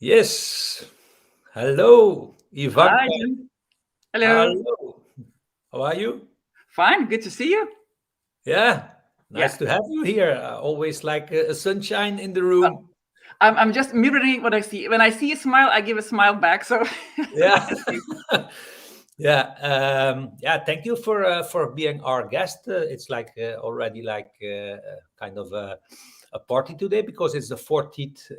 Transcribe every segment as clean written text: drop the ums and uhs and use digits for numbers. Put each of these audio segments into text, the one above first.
Yes. Hello, Hi, Ivanka. Jim. Hello. Hello. How are you? Fine. Good to see you. Yeah. Yeah. Nice to have you here. Always like a sunshine in the Well, room. I'm just mirroring what I see. When I see a smile, I give a smile back. So Yeah. thank you. Yeah. Yeah. Thank you for being our guest. It's like already like kind of a party today because it's the 14th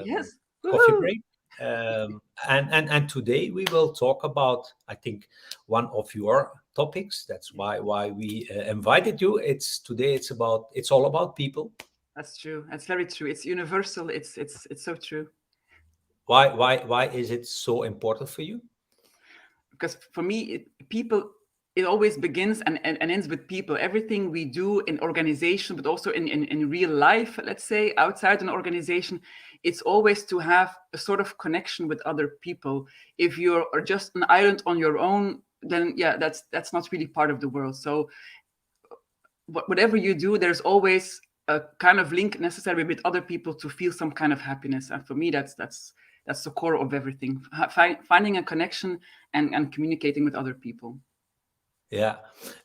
Yes. coffee Woohoo. break. And today we will talk about, I think, one of your topics. That's why we invited you. It's all about people. That's true. That's very true. It's universal. It's so true. Why is it so important for you? Because for me, people, it always begins and ends with people. Everything we do in organization, but also in real life, let's say outside an organization, it's always to have a sort of connection with other people. If you're just an island on your own, then yeah, that's not really part of the world. So whatever you do, there's always a kind of link necessary with other people to feel some kind of happiness. And for me, that's the core of everything. Finding a connection and communicating with other people. Yeah,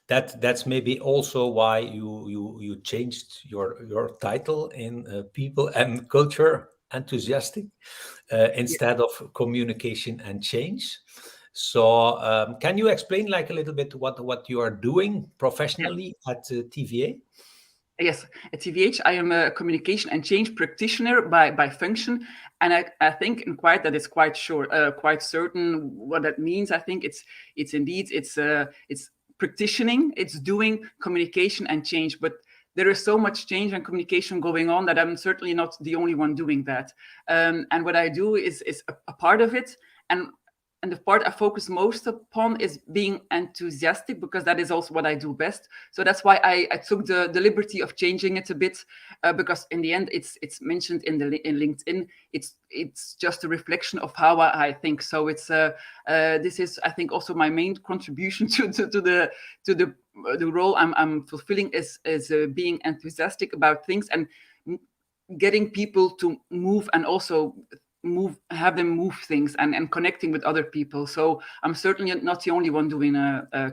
that's maybe also why you changed your title in people and culture enthusiastic Yeah. instead of communication and change. So can you explain like a little bit what you are doing Yeah. professionally at TVA? Yes, at TVH, I am a communication and change practitioner by function, and I think in quite that is quite sure, quite certain what that means. I think it's indeed it's practicing, it's doing communication and change, but there is so much change and communication going on that I'm certainly not the only one doing that. And what I do is a part of it, and and the part I focus most upon is being enthusiastic because that is also what I do best. So that's why I took the liberty of changing it a bit, because in the end it's mentioned in LinkedIn. It's just a reflection of how I think. So this is, I think, also my main contribution to the role I'm fulfilling is being enthusiastic about things and getting people to move and also have them move things and connecting with other people. So I'm certainly not the only one doing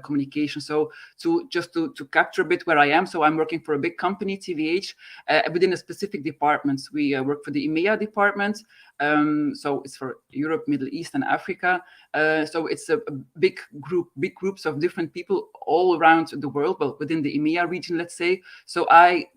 communication. So to capture a bit where I am, so I'm working for a big company, TVH, within a specific departments. We work for the EMEA department, so it's for Europe, Middle East, and Africa. So it's a big groups of different people all around the world, well, within the EMEA region, let's say. So I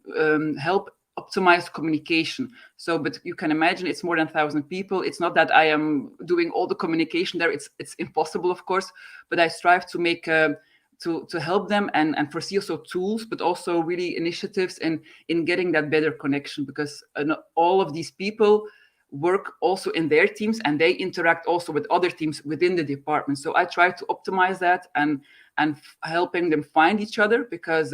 help optimize communication. So, but you can imagine it's more than 1,000 people. It's not that I am doing all the communication there. It's impossible, of course, but I strive to make to help them and foresee also tools, but also really initiatives in getting that better connection, because not all of these people work also in their teams and they interact also with other teams within the department. So I try to optimize that and helping them find each other, because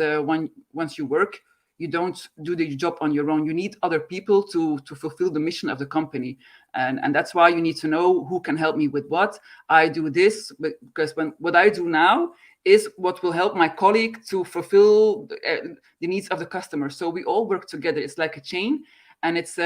once you work, you don't do the job on your own. You need other people to fulfill the mission of the company, and that's why you need to know who can help me with what. I do this because what I do now is what will help my colleague to fulfill the needs of the customer. So we all work together. It's like a chain, and it's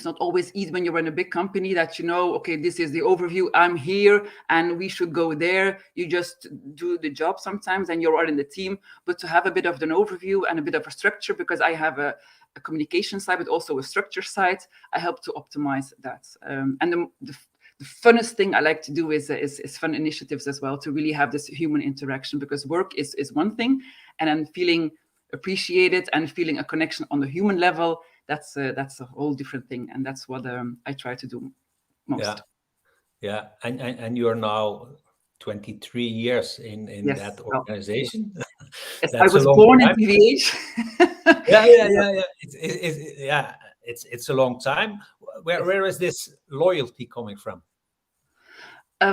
not always easy when you're in a big company that you know, okay, this is the overview, I'm here and we should go there. You just do the job sometimes and you're all in the team. But to have a bit of an overview and a bit of a structure, because I have a communication side but also a structure side, I help to optimize that. And the funnest thing I like to do is fun initiatives as well, to really have this human interaction, because work is one thing, and then feeling appreciated and feeling a connection on the human level, that's a whole different thing, and that's what I try to do Yeah, most. yeah, and you're now 23 years in Yes. that Well, yes. organization. Yes, I That's a was long born in time. TVH. Yeah, yeah, yeah, yeah. Yeah, it's a long time. Where Yes. where is this loyalty coming from?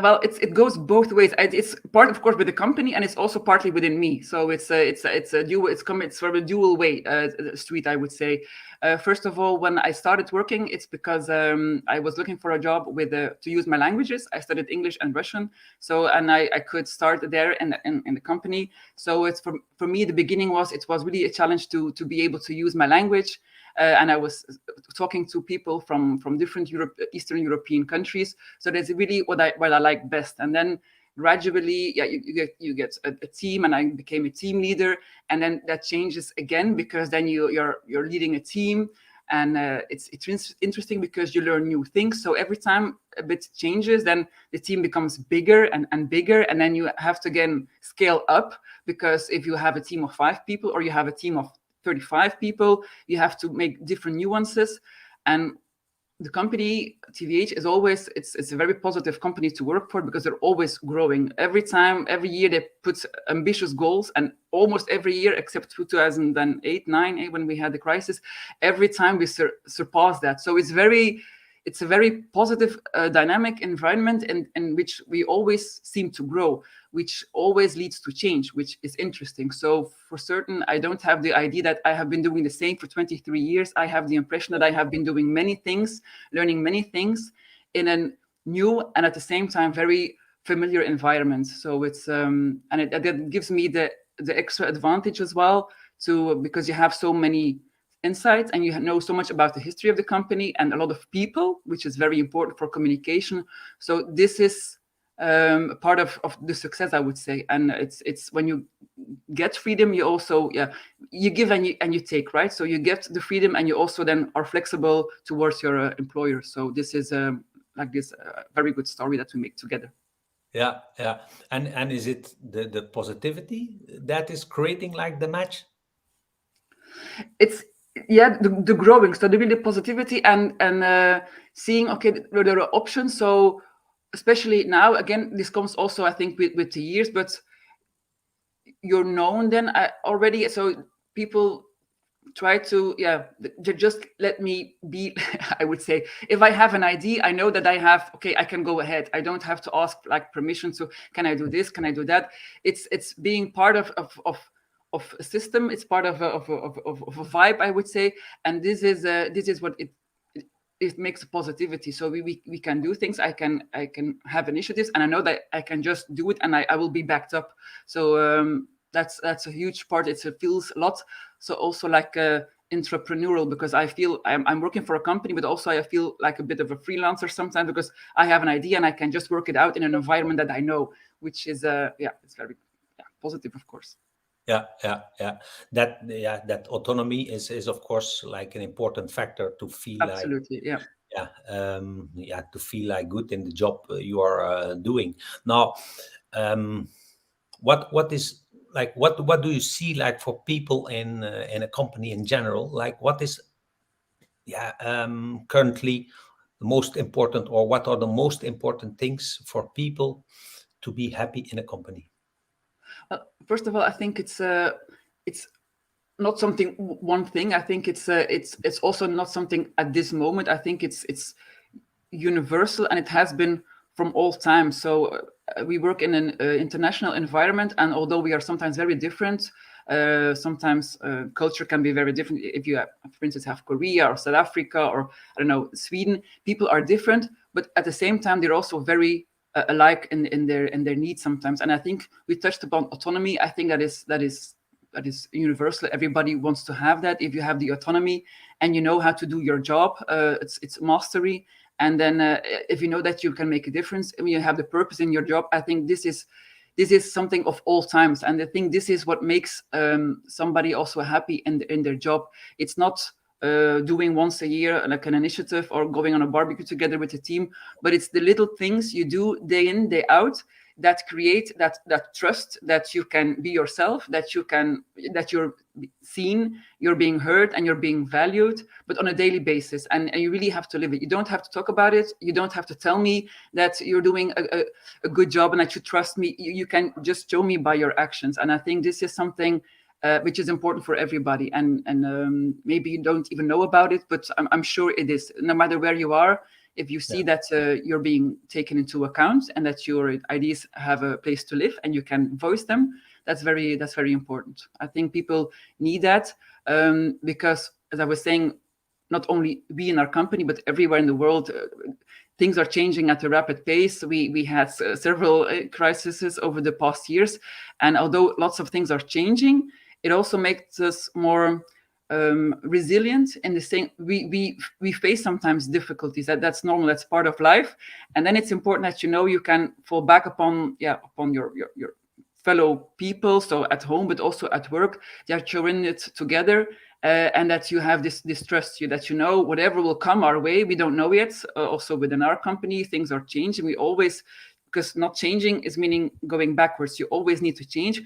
Well, it goes both ways. It's part, of course, with the company, and it's also partly within me. So it's a dual. It's from a dual way street, I would say. First of all, when I started working, it's because I was looking for a job with to use my languages. I studied English and Russian, so and I could start there in the company. So it's for me, the beginning was, it was really a challenge to be able to use my language. and I was talking to people from different Eastern European countries. So that's really what I like best. And then gradually, yeah, you get a team, and I became a team leader, and then that changes again, because then you're leading a team, and it's interesting because you learn new things. So every time a bit changes, then the team becomes bigger and bigger, and then you have to again scale up, because if you have a team of 5 people or you have a team of 35 people, you have to make different nuances. And the company TVH is always, it's a very positive company to work for, because they're always growing. Every year they put ambitious goals, and almost every year except 2008-9 when we had the crisis, every time we surpass that. So it's a very positive dynamic environment in which we always seem to grow, which always leads to change, which is interesting. So for certain, I don't have the idea that I have been doing the same for 23 years. I have the impression that I have been doing many things, learning many things in a new and at the same time very familiar environment. So it's and it gives me the extra advantage as well, because you have so many insights and you know so much about the history of the company and a lot of people, which is very important for communication. So this is part of the success, I would say. And it's when you get freedom, you also you give and you take, right? So you get the freedom and you also then are flexible towards your employer. So this is like this very good story that we make together. Yeah. And is it the positivity that is creating like the match? It's the growing, so there will be positivity and seeing, okay, there are options. So especially now, again, this comes also, I think, with the years, but you're known then already, so people try to just let me be. I would say, if I have an idea, I know that I can go ahead. I don't have to ask like permission. So can I do this, can I do that? It's being part of a system. It's part of a vibe, I would say. And this is what it makes positivity. So we can do things. I can have initiatives, and I know that I can just do it, and I will be backed up. So that's a huge part. It feels a lot. So also like entrepreneurial, because I feel I'm working for a company, but also I feel like a bit of a freelancer sometimes, because I have an idea and I can just work it out in an environment that I know, which is it's very positive, of course. Yeah. That autonomy is of course like an important factor to feel absolutely like to feel like good in the job you are doing. Now, what is like what do you see like for people in a company in general? Like what is currently the most important, or what are the most important things for people to be happy in a company? First of all, I think it's not something one thing. I think it's also not something at this moment. I think it's universal, and it has been from all time. So we work in an international environment, and although we are sometimes very different, sometimes culture can be very different. If you have, for instance, have Korea or South Africa or I don't know, Sweden, people are different, but at the same time they're also very alike in their needs sometimes. And I think we touched upon autonomy. I think that is universal. Everybody wants to have that. If you have the autonomy and you know how to do your job, it's mastery. And then if you know that you can make a difference, and you have the purpose in your job, I think this is something of all times. And I think this is what makes somebody also happy in their job. It's not doing once a year like an initiative or going on a barbecue together with the team, but it's the little things you do day in, day out that create that trust, that you can be yourself, that you're seen, you're being heard, and you're being valued, but on a daily basis. And you really have to live it. You don't have to talk about it. You don't have to tell me that you're doing a good job and that you trust me. You can just show me by your actions. And I think this is something which is important for everybody. And maybe you don't even know about it, but I'm sure it is. No matter where you are, if you see that you're being taken into account and that your ideas have a place to live and you can voice them, that's very important. I think people need that because, as I was saying, not only we in our company, but everywhere in the world, things are changing at a rapid pace. We had several crises over the past years. And although lots of things are changing, it also makes us more resilient in the same. We face sometimes difficulties. That's normal. That's part of life. And then it's important that you can fall back upon your fellow people, so at home but also at work, that you're in it together, and that you have this trust, that whatever will come our way, we don't know yet. Also within our company, things are changing. We always, because not changing is meaning going backwards. You always need to change,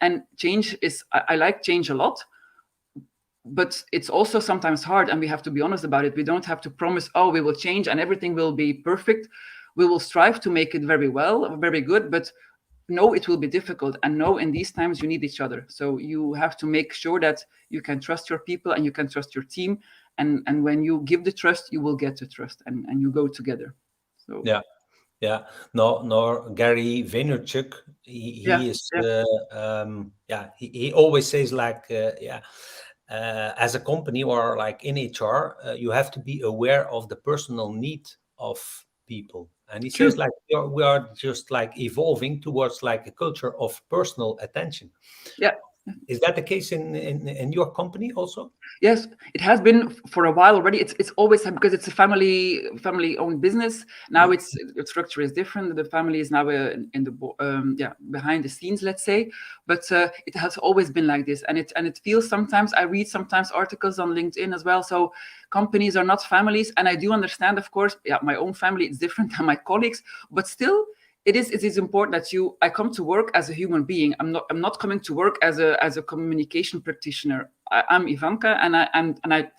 and change is, I like change a lot, but it's also sometimes hard, and we have to be honest about it. We don't have to promise, oh, we will change and everything will be perfect. We will strive to make it very well, very good, but no, it will be difficult. And no, in these times, you need each other. So you have to make sure that you can trust your people and you can trust your team. And when you give the trust, you will get the trust, and you go together. So Yeah. No, Gary Vaynerchuk, yeah, he is, he always says like, as a company or like in HR, you have to be aware of the personal need of people. And he says true. like, we are just like evolving towards like a culture of personal attention. Yeah. Is that the case in your company also? Yes, it has been for a while already. It's always because it's a family owned business. Now its structure is different. The family is now in the behind the scenes, let's say. But it has always been like this, and it feels sometimes. I read sometimes articles on LinkedIn as well. So companies are not families, and I do understand, of course. Yeah, my own family is different than my colleagues, but still. It is important that I come to work as a human being. I'm not coming to work as a communication practitioner. I'm Ivanka, and I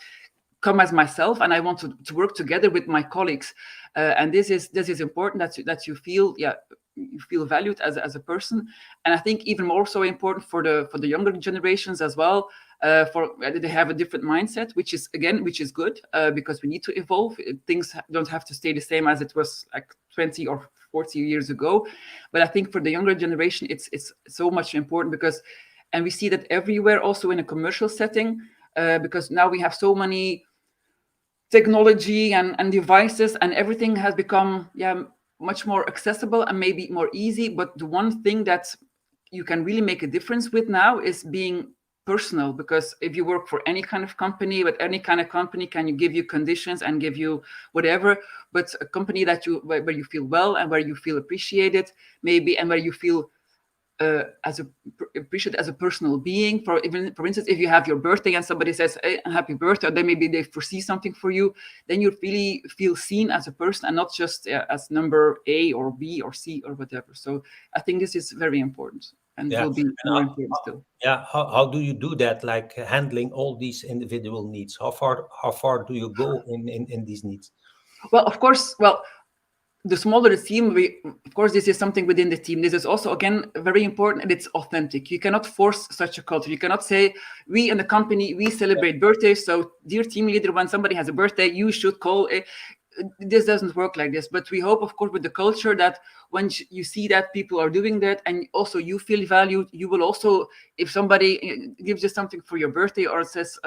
come as myself, and I want to work together with my colleagues. And this is important that you feel you feel valued as a person. And I think even more so important for the younger generations as well. For they have a different mindset, which is good, because we need to evolve. Things don't have to stay the same as it was like 20 or 40 years ago. But I think for the younger generation, it's so much important, and we see that everywhere, also in a commercial setting, because now we have so many technology and devices, and everything has become much more accessible and maybe more easy. But the one thing that you can really make a difference with now is being personal, because if you work for any kind of company, but any kind of company can give you conditions and give you whatever, but a company where you feel well and where you feel appreciated, maybe, and where you feel appreciated as a personal being. For instance, if you have your birthday and somebody says, hey, happy birthday, or then maybe they foresee something for you, then you really feel seen as a person, and not just as number A or B or C or whatever. So I think this is very important, and will be more important still. Yeah, how do you do that, like handling all these individual needs? How far do you go in these needs? Well, of course, the smaller the team, of course, this is something within the team. This is also, again, very important, and it's authentic. You cannot force such a culture. You cannot say, we in the company, we celebrate birthdays, so dear team leader, when somebody has a birthday, you should call. This doesn't work like this. But we hope, of course, with the culture, that when you see that people are doing that, and also you feel valued, you will also, if somebody gives you something for your birthday, or says,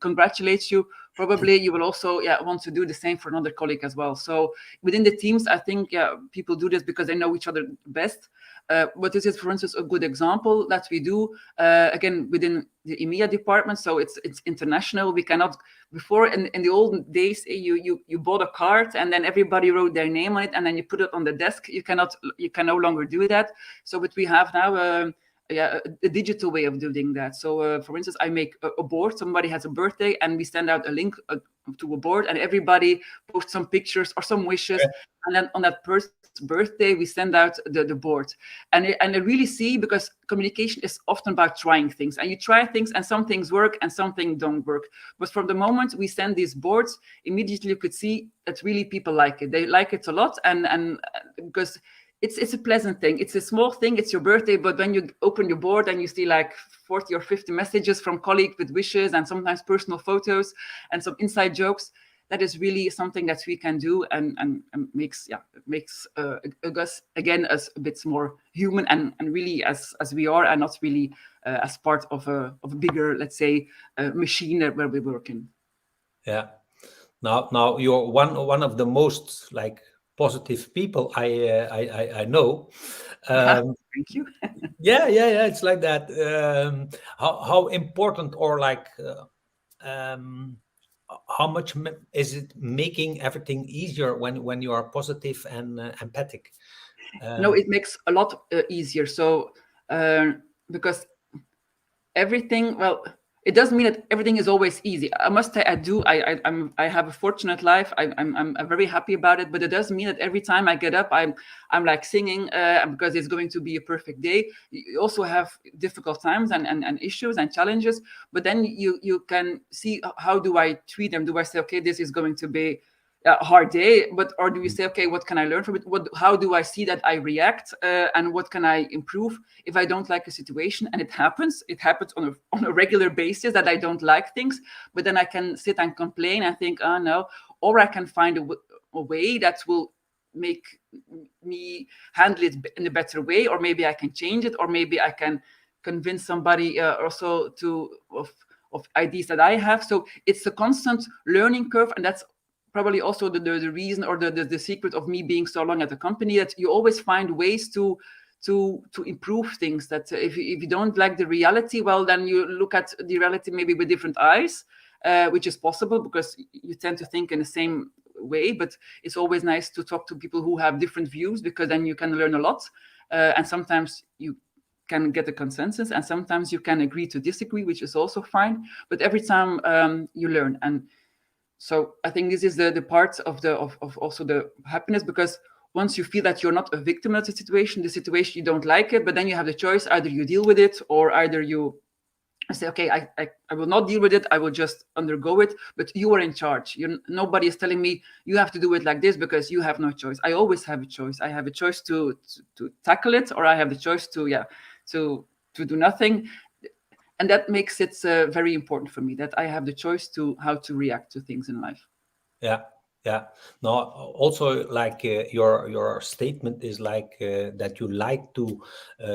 congratulates you, probably you will also want to do the same for another colleague as well. So within the teams, I think people do this because they know each other best. But this is, for instance, a good example that we do, again, within the EMEA department. So it's international. We cannot, before in the old days, you bought a card and then everybody wrote their name on it and then you put it on the desk. You can no longer do that. So but we have now a digital way of doing that. So for instance, I make a board. Somebody has a birthday and we send out a link to a board, and everybody posts some pictures or some wishes. Okay. And then on that person's birthday, we send out the board. And I really see, because communication is often about trying things, and you try things and some things work and some things don't work. But from the moment we send these boards, immediately you could see that really people like it. They like it a lot, and because it's a pleasant thing. It's a small thing. It's your birthday, but when you open your board and you see like 40 or 50 messages from colleagues with wishes and sometimes personal photos and some inside jokes, that is really something that we can do, and makes us again as a bit more human and really as we are, and not really as part of a bigger, let's say, machine where we work in. Yeah. Now you're one of the most like positive people I know. Um, Thank you. yeah. It's like that. How important or like um, how much is it making everything easier when you are positive and empathic? No, Um, it makes a lot easier. So because everything, well, it doesn't mean that everything is always easy. I must say, I have a fortunate life. I'm very happy about it, but it doesn't mean that every time I get up I'm like singing because it's going to be a perfect day. You also have difficult times and issues and challenges, but then you can see how do I treat them. Do I say, okay, this is going to be a hard day, but or do you say, okay, what can I learn from it? How do I see that I react, and what can I improve if I don't like a situation? And it happens on a regular basis that I don't like things, but then I can sit and complain and think, oh no, or I can find a way that will make me handle it in a better way, or maybe I can change it, or maybe I can convince somebody also to of ideas that I have. So it's a constant learning curve, and that's probably also the reason or the secret of me being so long at the company, that you always find ways to improve things. That if you don't like the reality, well, then you look at the reality maybe with different eyes, which is possible because you tend to think in the same way. But it's always nice to talk to people who have different views, because then you can learn a lot, and sometimes you can get a consensus, and sometimes you can agree to disagree, which is also fine. But every time you learn. And so I think this is the part of also the happiness, because once you feel that you're not a victim of the situation, you don't like it, but then you have the choice: either you deal with it, or either you say, okay, I will not deal with it, I will just undergo it. But you are in charge. Nobody is telling me you have to do it like this, because you have no choice. I always have a choice. I have a choice to tackle it, or I have the choice to do nothing. And that makes it very important for me, that I have the choice to how to react to things in life. Yeah, yeah. No, also like your statement is like that you like to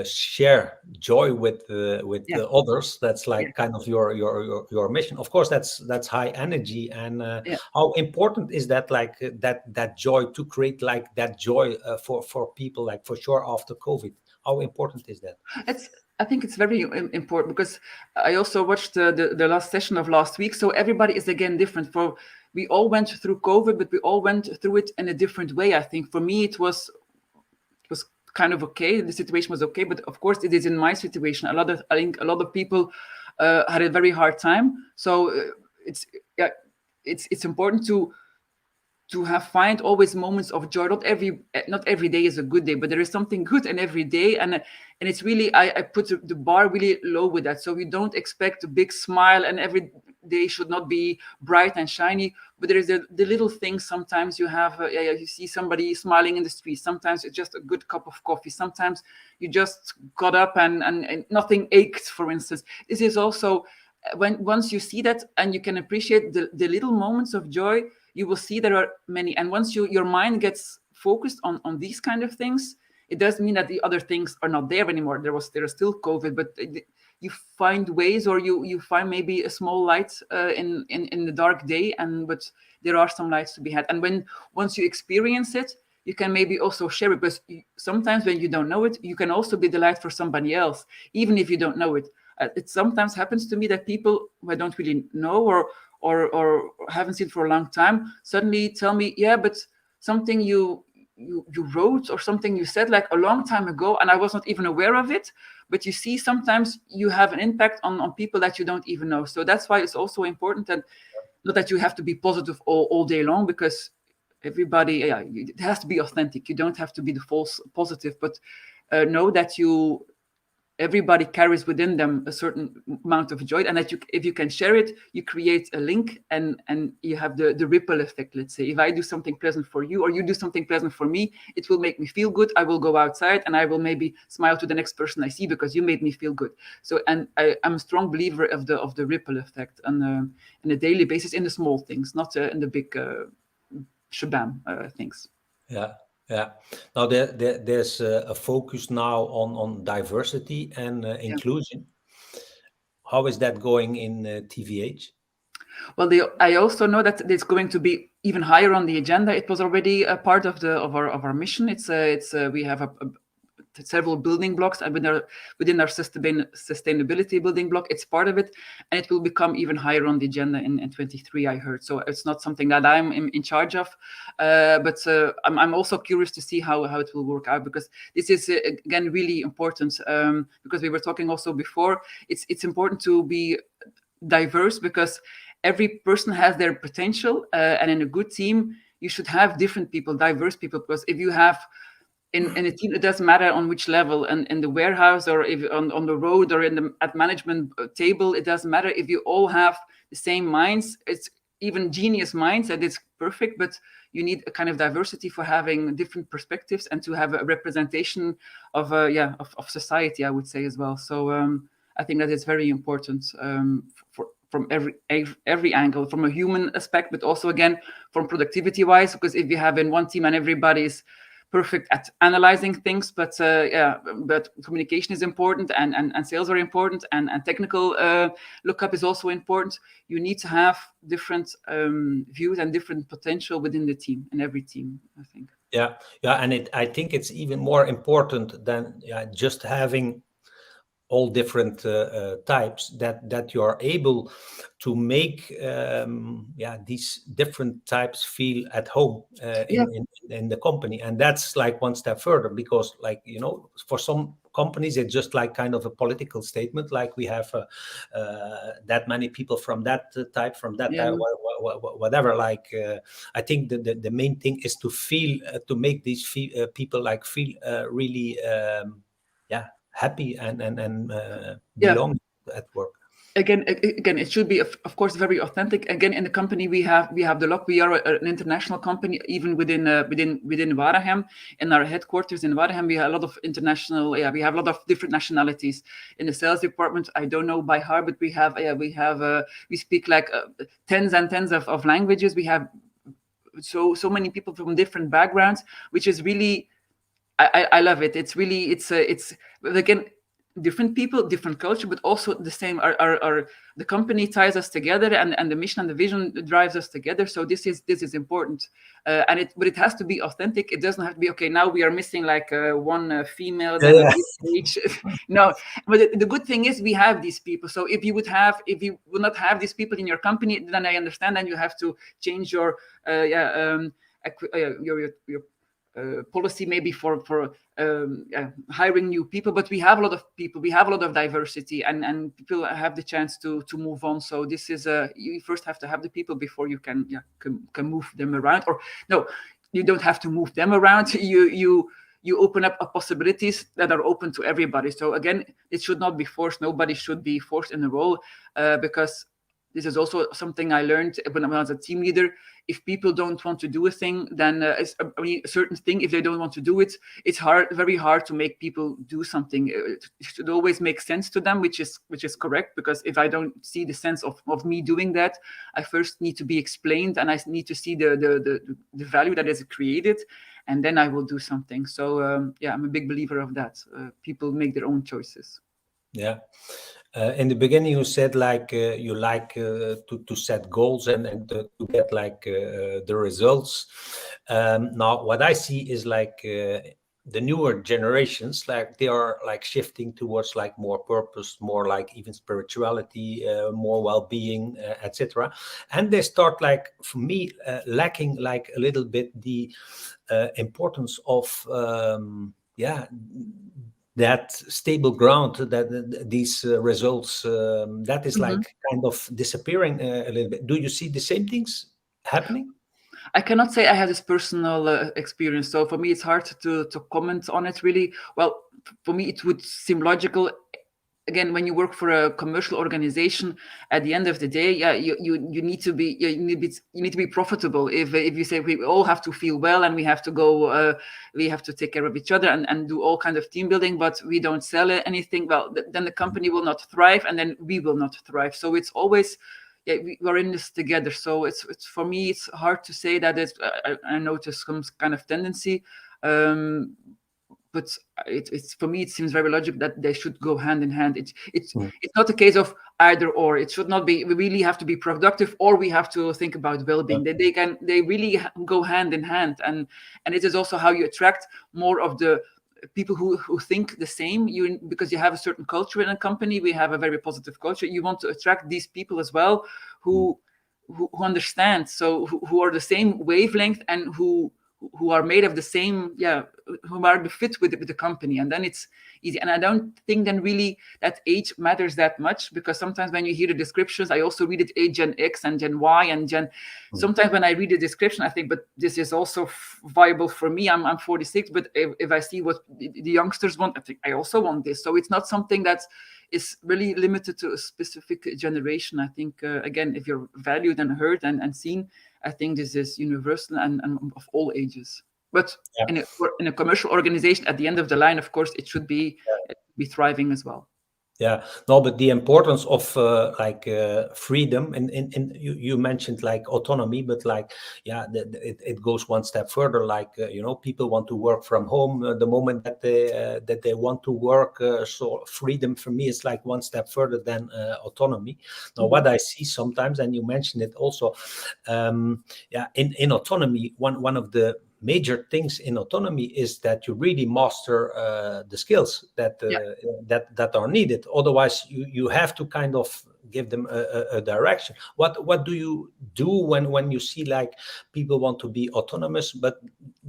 share joy with Yeah, the others. That's yeah, like kind of your mission. Of course, that's high energy. And yeah. how important is that? Like that joy to create like that joy for people. Like for sure after COVID, how important is that? It's I think it's very important, because I also watched the last session of last week. So everybody is again different. For we all went through COVID, but we all went through it in a different way. I think for me it was kind of okay. The situation was okay, but of course it is in my situation. I think a lot of people had a very hard time. So it's yeah, it's important to have find always moments of joy. Not every day is a good day, but there is something good in every day. And it's really, I put the bar really low with that. So you don't expect a big smile, and every day should not be bright and shiny. But there is the little things. Sometimes you have you see somebody smiling in the street. Sometimes it's just a good cup of coffee. Sometimes you just got up and nothing ached, for instance. This is also when once you see that and you can appreciate the little moments of joy, you will see there are many. And once your mind gets focused on these kind of things, it doesn't mean that the other things are not there anymore. There is still COVID, but you find ways, or you find maybe a small light in the dark day. And but there are some lights to be had. And once you experience it, you can maybe also share it, because sometimes when you don't know it, you can also be the light for somebody else, even if you don't know it. It sometimes happens to me that people who I don't really know, or haven't seen for a long time, suddenly tell me, yeah, but something you wrote, or something you said like a long time ago, and I was not even aware of it. But you see, sometimes you have an impact on people that you don't even know. So that's why it's also important that not that you have to be positive all day long, because everybody, yeah, it has to be authentic. You don't have to be the false positive, but know that everybody carries within them a certain amount of joy, and that if you can share it, you create a link, and you have the ripple effect. Let's say if I do something pleasant for you, or you do something pleasant for me, it will make me feel good. I will go outside and I will maybe smile to the next person I see, because you made me feel good. So, and I'm a strong believer of the ripple effect on a daily basis, in the small things, not in the big shabam things. Yeah, yeah. Now there's a focus now on diversity and Yeah. inclusion. How is that going in TVH? Well, I also know that it's going to be even higher on the agenda. It was already a part of our mission. We have several building blocks, and within our sustainability building block, it's part of it, and it will become even higher on the agenda in 23. I heard, so it's not something that I'm in charge of, but I'm also curious to see how it will work out, because this is again really important, because we were talking also before. It's important to be diverse, because every person has their potential, and in a good team you should have different people, diverse people, because if you have in a team, it doesn't matter on which level, and in the warehouse, or if on the road, or at management table, it doesn't matter if you all have the same minds. It's even genius minds, that it's perfect, but you need a kind of diversity for having different perspectives, and to have a representation of of society, I would say, as well. So I think that it's very important, from every angle, from a human aspect, but also again from productivity wise, because if you have in one team and everybody's perfect at analyzing things, but but communication is important, and sales are important, and technical lookup is also important. You need to have different views and different potential within the team, in every team, I think. Yeah, yeah, and I think it's even more important than just having all different types, that you are able to make these different types feel at home Yeah, in the company. And that's like one step further, because like, for some companies it's just like kind of a political statement, like we have that many people from that type, from that yeah, type, whatever. Like I think the main thing is to feel to make these people like feel really happy and yeah. belong at work. Again, it should be of course very authentic. Again, in the company we have the lock. We are an international company, even within Wareham. In our headquarters in Wareham, we have a lot of international. Yeah, we have a lot of different nationalities. In the sales department, I don't know by heart, but we speak like tens and tens of languages. We have so many people from different backgrounds, which is really, I love it. It's really, it's again, different people, different culture, but also the same. Our the company ties us together, and the mission and the vision drives us together. So this is important, but it has to be authentic. It doesn't have to be, okay, now we are missing like one female, Yeah, then at yeah. this age. No, but the good thing is we have these people. So if you would not have these people in your company, then I understand. Then you have to change your your policy, maybe for hiring new people. But we have a lot of people, we have a lot of diversity, and people have the chance to move on. So this is you first have to have the people before you can move them around. Or no, you don't have to move them around. You open up possibilities that are open to everybody. So again, it should not be forced. Nobody should be forced in a role, because this is also something I learned when I was a team leader. If people don't want to do a thing, then a certain thing, if they don't want to do it, it's very hard to make people do something. It should always make sense to them, which is correct. Because if I don't see the sense of me doing that, I first need to be explained, and I need to see the value that is created, and then I will do something. So I'm a big believer of that. People make their own choices. Yeah. In the beginning, you said like you like to set goals and to get like the results. Now, what I see is like the newer generations, like they are like shifting towards like more purpose, more like even spirituality, more well-being, etc. And they start like, for me, lacking like a little bit the importance of that stable ground, that these results, that is Mhm. like kind of disappearing a little bit. Do you see the same things happening? I cannot say I have this personal experience, so for me it's hard to comment on it really. Well, for me it would seem logical. Again, when you work for a commercial organization, at the end of the day, you need to be you need to be profitable. If you say we all have to feel well, and we have to go, we have to take care of each other, and do all kind of team building, but we don't sell anything, well, then the company will not thrive, and then we will not thrive. So it's always, we're in this together. So it's for me it's hard to say that it's I notice some kind of tendency. but it's for me, it seems very logical that they should go hand in hand. Mm. It's not a case of either or. It should not be. We really have to be productive, or we have to think about well-being. Yeah. They really go hand in hand, and it is also how you attract more of the people who think the same. Because you have a certain culture in a company, we have a very positive culture. You want to attract these people as well, Mm. who understand, so who are the same wavelength, and who are made of the same, who are the fit with the company, and then it's easy. And I don't think then really that age matters that much, because sometimes when you hear the descriptions, I also read it age Gen X and Gen Y and Gen. Mm. Sometimes when I read the description, I think, but this is also viable for me. I'm 46, but if I see what the youngsters want, I think I also want this. So it's not something that is really limited to a specific generation. I think, again, if you're valued and heard and seen, I think this is universal and of all ages. But Yeah. in a commercial organization, at the end of the line, of course, it should be thriving as well. Yeah, no, but the importance of freedom, and you mentioned like autonomy, but like, yeah, it goes one step further. Like, people want to work from home the moment that they want to work. So freedom for me is like one step further than autonomy. Now, what I see sometimes, and you mentioned it also, in autonomy, one of the major things in autonomy is that you really master the skills that are needed. Otherwise, you have to kind of give them a direction. What do you do when you see like people want to be autonomous, but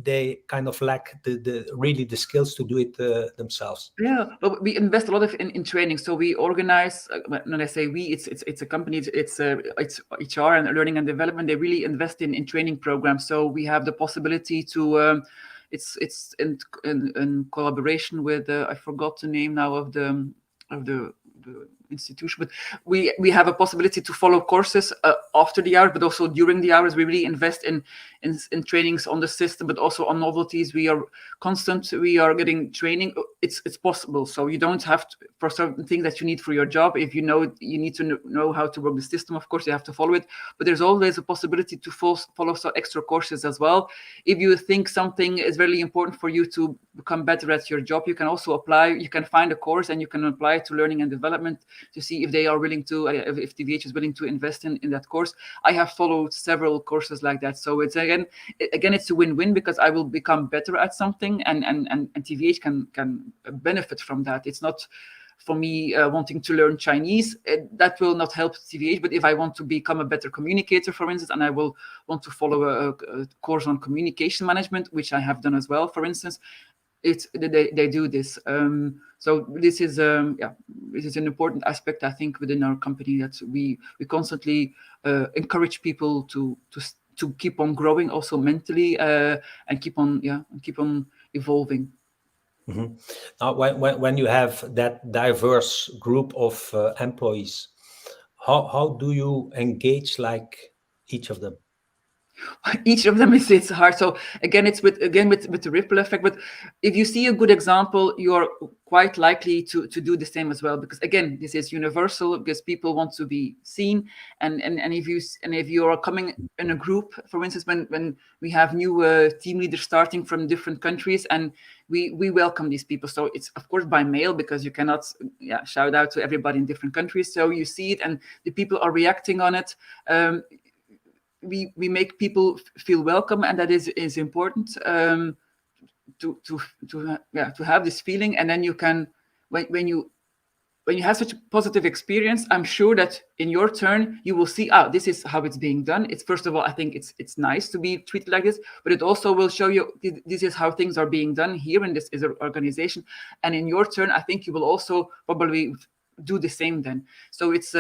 they kind of lack the skills to do it themselves? Yeah, but we invest a lot in training. So we organize. When I say we, it's a company. It's HR and learning and development. They really invest in training programs. So we have the possibility to. It's in collaboration with I forgot the name now of the institution, but we have a possibility to follow courses after the hours, but also during the hours. We really invest in trainings on the system, but also on novelties. We are getting training. It's possible, so you don't have to, for certain things that you need for your job. If you need to know how to work the system, of course you have to follow it, but there's always a possibility to follow some extra courses as well. If you think something is really important for you to become better at your job, you can also apply. You can find a course and you can apply to learning and development to see if they are willing to, if TVH is willing to invest in that course. I have followed several courses like that. So it's again, it's a win-win, because I will become better at something, and TVH can benefit from that. It's not for me wanting to learn Chinese. That will not help TVH. But if I want to become a better communicator, for instance, and I will want to follow a course on communication management, which I have done as well, for instance, they do this. So this is this is an important aspect, I think, within our company, that we constantly encourage people to keep on growing, also mentally, and keep on evolving. Mm-hmm. Now, when you have that diverse group of employees, how do you engage like each of them? Each of them is it's hard. So again, it's with the ripple effect. But if you see a good example, you're quite likely to do the same as well, because again, this is universal, because people want to be seen. And if you are coming in a group, for instance, when we have new team leaders starting from different countries, and we welcome these people. So it's of course by mail, because you cannot shout out to everybody in different countries. So you see it, and the people are reacting on it. We make people feel welcome, and that is important, to have this feeling. And then you can, when you have such a positive experience, I'm sure that in your turn you will see, this is how it's being done. It's, first of all, I think it's nice to be treated like this, but it also will show you this is how things are being done here in this organization. And in your turn, I think you will also probably do the same then. So it's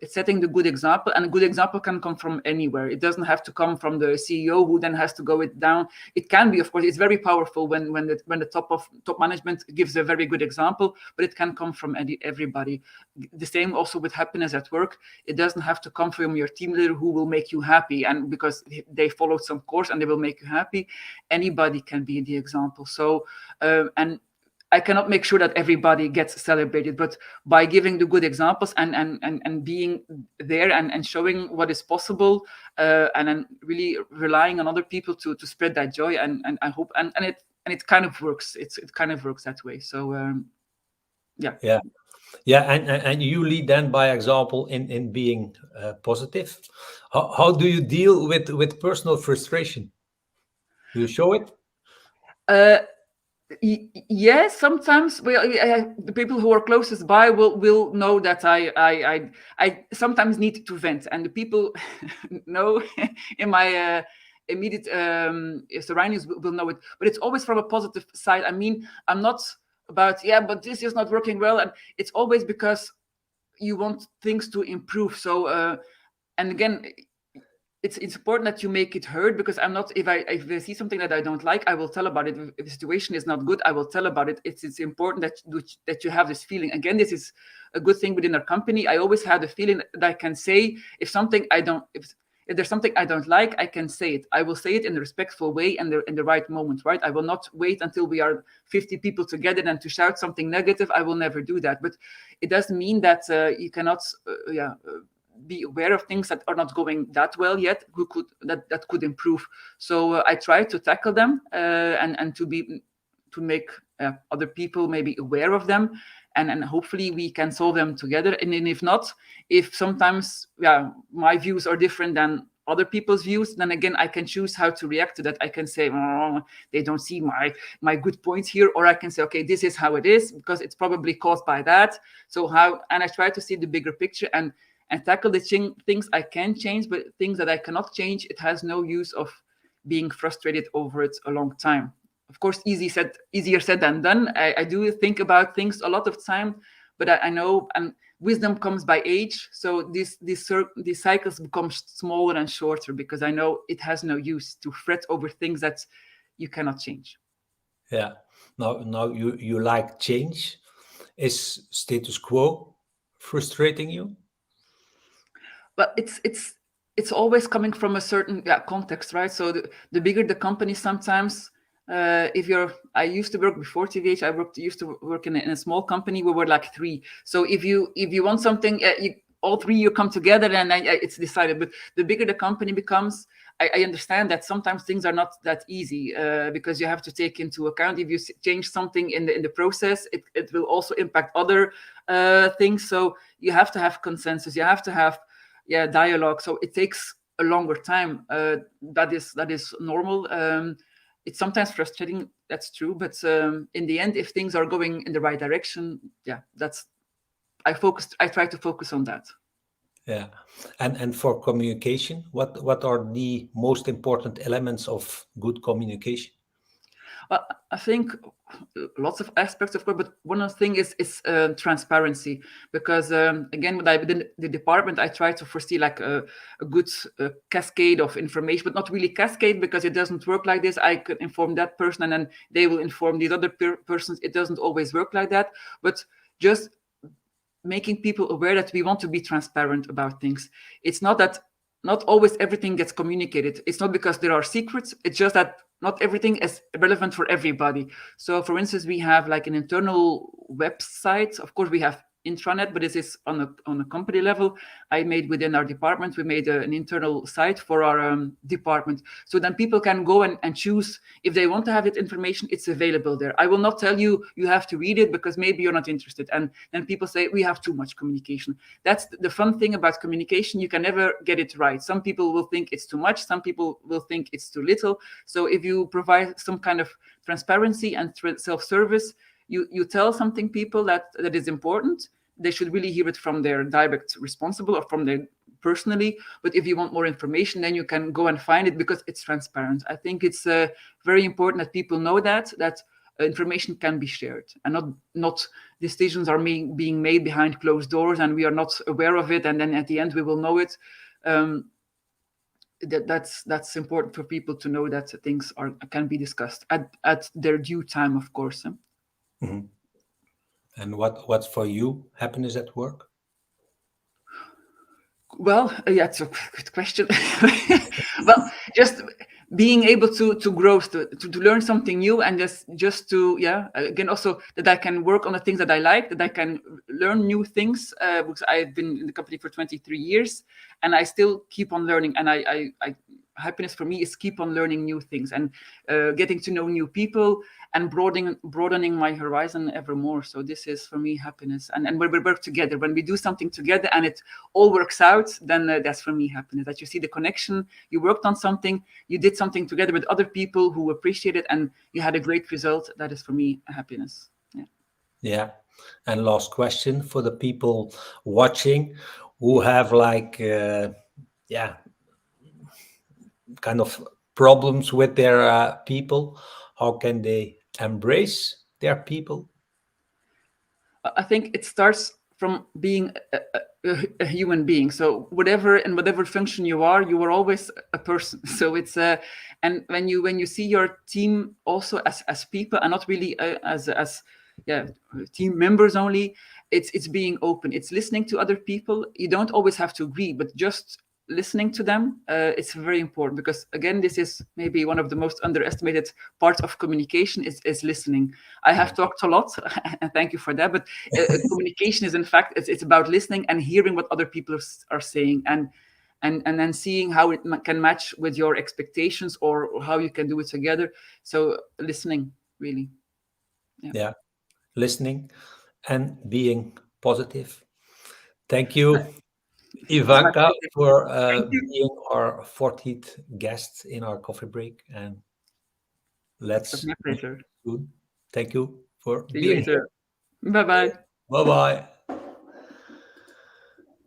setting the good example, and a good example can come from anywhere. It doesn't have to come from the CEO, who then has to go it down. It can be, of course, it's very powerful when the top management gives a very good example, but it can come from everybody. The same also with happiness at work. It doesn't have to come from your team leader, who will make you happy, and because they followed some course and they will make you happy. Anybody can be the example. So and I cannot make sure that everybody gets celebrated, but by giving the good examples and being there and showing what is possible, and then really relying on other people to spread that joy, and I hope and it kind of works. It kind of works that way. So yeah. Yeah, and you lead then by example in being positive. How do you deal with personal frustration? Do you show it? Uh, yes, sometimes the people who are closest by will know that I sometimes need to vent, and the people know in my immediate surroundings will know it. But it's always from a positive side. I mean, I'm not about but this is not working well, and it's always because you want things to improve. So and again, it's important that you make it heard, because I'm not, if I see something that I don't like, I will tell about it. If the situation is not good, I will tell about it. It's important that you have this feeling. Again, this is a good thing within our company. I always had the feeling that I can say if there's something I don't like, I can say it. I will say it in a respectful way and in the right moment, right? I will not wait until we are 50 people together and to shout something negative. I will never do that. But it doesn't mean that you cannot be aware of things that are not going that well yet, that could improve. So I try to tackle them and to make other people maybe aware of them, and hopefully we can solve them together. And then if not, if sometimes my views are different than other people's views, then again I can choose how to react to that. I can say, oh, they don't see my good points here, or I can say, okay, this is how it is because it's probably caused by that. And I try to see the bigger picture and tackle the things I can change, but things that I cannot change, it has no use of being frustrated over it a long time. Of course, easier said than done. I do think about things a lot of time, but I know, and wisdom comes by age. So these cycles become smaller and shorter, because I know it has no use to fret over things that you cannot change. Yeah. Now you like change. Is status quo frustrating you? But it's always coming from a certain context, right? So the bigger the company, sometimes I used to work before TVH. Used to work in a small company. We were like 3. So if you want something, all 3 you come together and it's decided. But the bigger the company becomes, I understand that sometimes things are not that easy, because you have to take into account if you change something in the process, it will also impact other things. So you have to have consensus. You have to have dialogue. So it takes a longer time. That is normal. It's sometimes frustrating, that's true, but in the end, if things are going in the right direction, I try to focus on that. Yeah. And for communication, what are the most important elements of good communication? Well, I think lots of aspects, of course, but one of the things is transparency, because again, within the department, I try to foresee like a good cascade of information, but not really cascade, because it doesn't work like this. I could inform that person and then they will inform these other persons. It doesn't always work like that, but just making people aware that we want to be transparent about things. It's not that not always everything gets communicated. It's not because there are secrets. It's just that not everything is relevant for everybody. So for instance, we have like an internal website. Of course, we have intranet, but this is on a company level. I made within our department, we made an internal site for our department. So then people can go and choose if they want to have it information, it's available there. I will not tell you have to read it because maybe you're not interested. And then people say we have too much communication. That's the fun thing about communication. You can never get it right. Some people will think it's too much. Some people will think it's too little. So if you provide some kind of transparency and self-service, you tell something people that is important, they should really hear it from their direct responsible or from their personally. But if you want more information, then you can go and find it because it's transparent. I think it's very important that people know that information can be shared and not decisions are being made behind closed doors and we are not aware of it. And then at the end, we will know it. That's important for people to know that things can be discussed at their due time, of course. Mm-hmm. And what's for you happiness at work? Well, it's a good question. Well, just being able to grow, to learn something new, and just to, yeah, again, also that I can work on the things that I like, that I can learn new things, because I've been in the company for 23 years and I still keep on learning. And I happiness for me is keep on learning new things and getting to know new people and broadening my horizon ever more. So this is for me happiness. And when we work together, when we do something together and it all works out, then that's for me happiness. That you see the connection, you worked on something, you did something together with other people who appreciate it, and you had a great result. That is for me happiness. Yeah. Yeah. And last question for the people watching who have like, yeah, kind of problems with their people. How can they embrace their people? I think it starts from being a human being. So whatever function you are always a person. So it's and when you see your team also as people and not really as yeah, team members only, it's being open. It's listening to other people. You don't always have to agree, but just listening to them, it's very important, because again, this is maybe one of the most underestimated parts of communication is listening. I have talked a lot and thank you for that, but communication is, in fact, it's about listening and hearing what other people are saying, and then seeing how it can match with your expectations, or how you can do it together. So listening, really. Yeah, listening and being positive. Thank you, It's my Ivanka, pleasure. for Thank you. being our 40th guest in our coffee break. And It's let's my meet pleasure. soon. Thank you for See you being here. later. Bye bye. Bye bye.